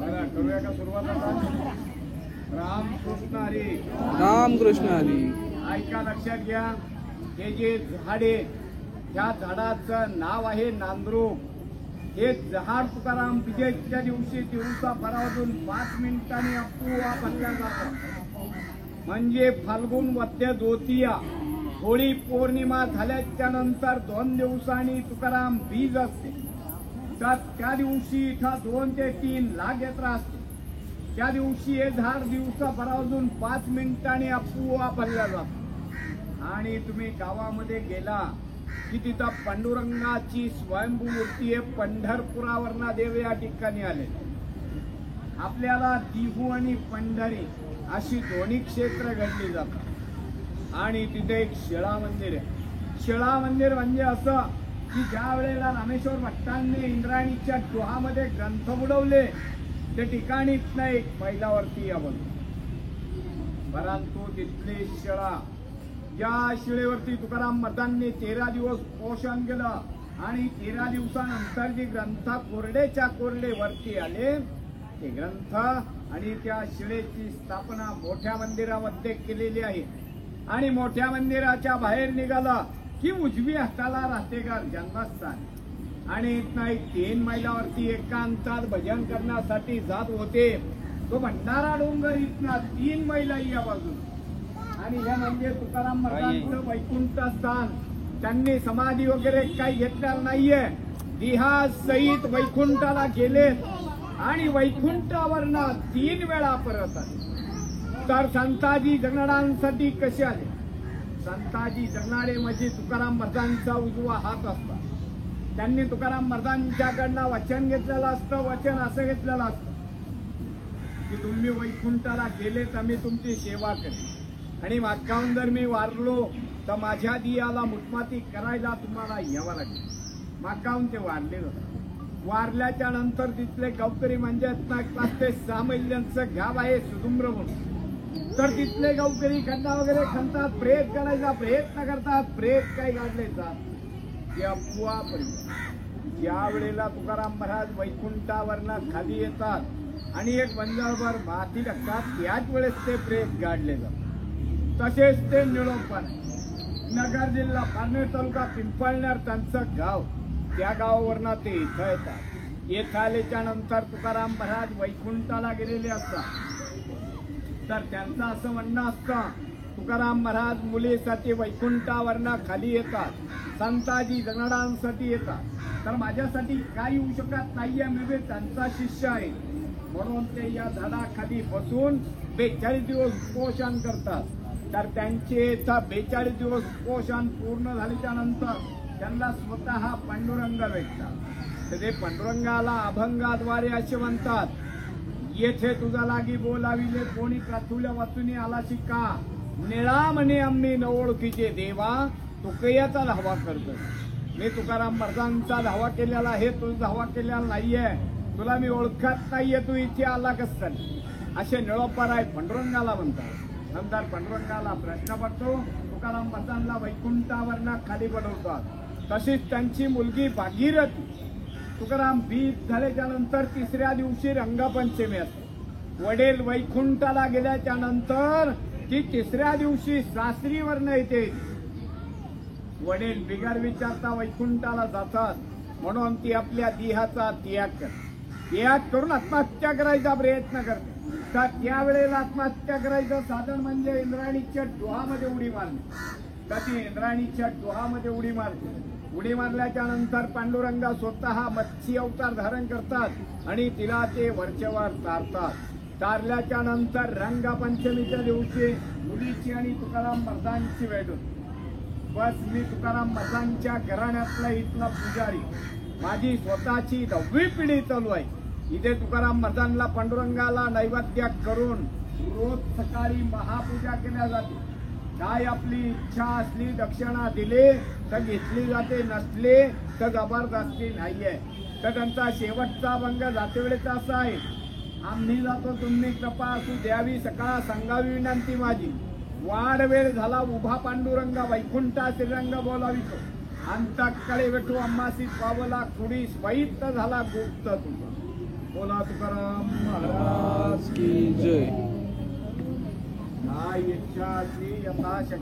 बरं, करूया का सुरुवात आता? रामकृष्ण हरी. रामकृष्ण हरी. ऐका, लक्षात घ्या. हे जे झाड आहे त्या झाडाचं नाव आहे नांद्रूप. हे झाड तुकाराम विजयच्या दिवशी दिवसा परावरून 5 मिनिटांनी आपोआप हलल्या जातं. म्हणजे फाल्गुन वद्य द्वितीया होळी पौर्णिमा झाल्याच्या नंतर 2 दिवसांनी तुकाराम बीज असते. तर त्या दिवशी इथं 2 ते 3 लाख यात्रा असते. त्या दिवशी हे झाड दिवसा परावरून 5 मिनिटांनी आपोआप हलल्या जातं. आणि तुम्ही गावामध्ये गेला की तिथं पांडुरंगाची स्वयंभू मूर्ती आहे. पंढरपुरावरना देव या ठिकाणी आले. आपल्याला दिहू आणि पंढरी अशी दोन्ही क्षेत्र घडली जातात. आणि तिथे एक शिळा मंदिर आहे. शिळा मंदिर म्हणजे असं की ज्या वेळेला रामेश्वर भट्टांनी इंद्रायणीच्या डोहामध्ये ग्रंथ बुडवले त्या ठिकाणीच नाही एक मैलावरती यावं. परंतु तिथली शिळा, ज्या शिळेवरती तुकाराम महाराजांनी 13 दिवस पोषण केलं आणि 13 दिवसानंतर जे ग्रंथ कोरडेच्या कोरडे वरती आले ते ग्रंथ आणि त्या शिळेची स्थापना मोठ्या मंदिरामध्ये केलेली आहे. आणि मोठ्या मंदिराच्या बाहेर निघाला की उजवी हाताला राहतेगार जन्मस्थान. आणि इथनं एक 3 मैलावरती एकांतात भजन करण्यासाठी जात होते. तो भंडारा डोंगर इथनं 3 मैला या बाजूला. आणि हे म्हणजे तुकाराम महाराजांचं वैकुंठ स्थान. त्यांनी समाधी वगैरे काही घेतलेलं नाहीये. देहा सहित वैकुंठाला गेलेत आणि वैकुंठावरनं 3 वेळा परत आले. तर संताजी जगणाऱ्यांसाठी कसे आले? संताजी जगणारे म्हणजे तुकाराम महाराजांचा उजवा हात असता. त्यांनी तुकाराम महाराजांच्याकडनं वचन घेतलेलं असतं. वचन असं घेतलेलं असतं की तुम्ही वैकुंठाला गेले तर मी तुमची सेवा करेन. आणि मागाहून जर मी वारलो तर माझ्या दियाला मुठमाती करायला तुम्हाला यावं लागेल. मागाहून ते वारले होते. वारल्याच्या नंतर तिथले गावकरी म्हणजे 5 ते 6 मैल्यांचं गाव आहे सुदुम्र म्हणून. तर तिथले गावकरी खड्डा वगैरे खणतात, प्रेत करायचा प्रयत्न करतात. प्रेत काही काढले जात या पुवापर्यंत. ज्या वेळेला तुकाराम महाराज वैकुंठावरनं खाली येतात आणि एक बंजारभर माती टाकतात त्याच वेळेस ते प्रेत गाडले जातात. तसेच ते निळोपण नगर जिल्हा पारनेर तालुका पिंपळनेर त्यांचं गाव. त्या गावावरनं ते इथं येतात. येथे आल्याच्या नंतर तुकाराम महाराज वैकुंठाला गेलेले असतात. तर त्यांचं असं म्हणणं असतं तुकाराम महाराज मुलीसाठी वैकुंठावरनं खाली येतात, संताजी जगणाऱ्यांसाठी येतात. तर माझ्यासाठी काय येऊ शकत नाहीये, मी त्यांचा शिष्य आहे म्हणून ते या झाडाखाली बसून 42 दिवस उपोषण करतात. तर त्यांचे 42 दिवस उपोषण पूर्ण झाल्याच्या नंतर त्यांना स्वतः पांडुरंग भेटतात. तर ते पांडुरंगाला अभंगाद्वारे असे म्हणतात, येथे तुझा लागी बोलाविले कोणी प्राथुल्या वाचुनी आला शिका, निळा म्हणे आम्ही न ओळखीचे देवा तुकयाचा धावा करतो. मी तुकाराम महाराजांचा धावा केलेला आहे, तुझा धावा केलेला नाहीये, तुला मी ओळखत नाहीये, तू इथे आला कस असे निळोपार आहे पांडुरंगाला म्हणतात. नंतर पांडुरंगाला प्रश्न पडतो. तुकाराम महाराजांना वैकुंठावरनं खाली बनवतात. तशीच त्यांची मुलगी भागीरथी तुकाराम बीज झाल्याच्या नंतर 3ऱ्या दिवशी रंगपंचमी असते. वडील वैकुंठाला गेल्याच्या नंतर ती 3ऱ्या दिवशी सासरीवरनं येते. वडील बिगर विचारता वैकुंठाला जातात म्हणून ती आपल्या देहाचा त्याग करून आत्महत्या करायचा प्रयत्न करते. तर त्यावेळेला आत्महत्या करायचं साधन म्हणजे इंद्रायणीच्या डोहामध्ये उडी मारणे. तर ती इंद्रायणीच्या डोहामध्ये उडी मारते. उडी मारल्याच्या नंतर पांडुरंग स्वतः मत्स्य अवतार धारण करतात आणि तिला ते वरचेवर तारतात. तारल्याच्या नंतर रंगपंचमीच्या दिवशी मुलीची आणि तुकाराम महाराजांची भेट होती. बस मी तुकाराम महाराजांच्या घराण्यातला इथला पुजारी, माझी स्वतःची 10वी पिढी चालू आहे. इथे तुकाराम महाराजांना पांडुरंगाला नैवेद्य करून रोज सकाळी महापूजा केल्या जाते. काय आपली इच्छा असली दक्षिणा दिले तर घेतली जाते, नसले तर जबरदस्ती नाहीये. तर त्यांचा शेवटचा भंग जातेवेळेचा असा आहे, आम्ही जातो तुम्ही कृपा असू द्यावी, सकाळ सांगावी विनंती माझी. वाढ वेळ झाला उभा पांडुरंग वैकुंठा श्रीरंग बोलावितो, अंतकडे वेठू अम्मासी पावला कुडी स्वैत झाला गुप्त तुझा. बोला तुकाराम महाराज महाराज की जय. काय इच्छा असली यथाशक्ती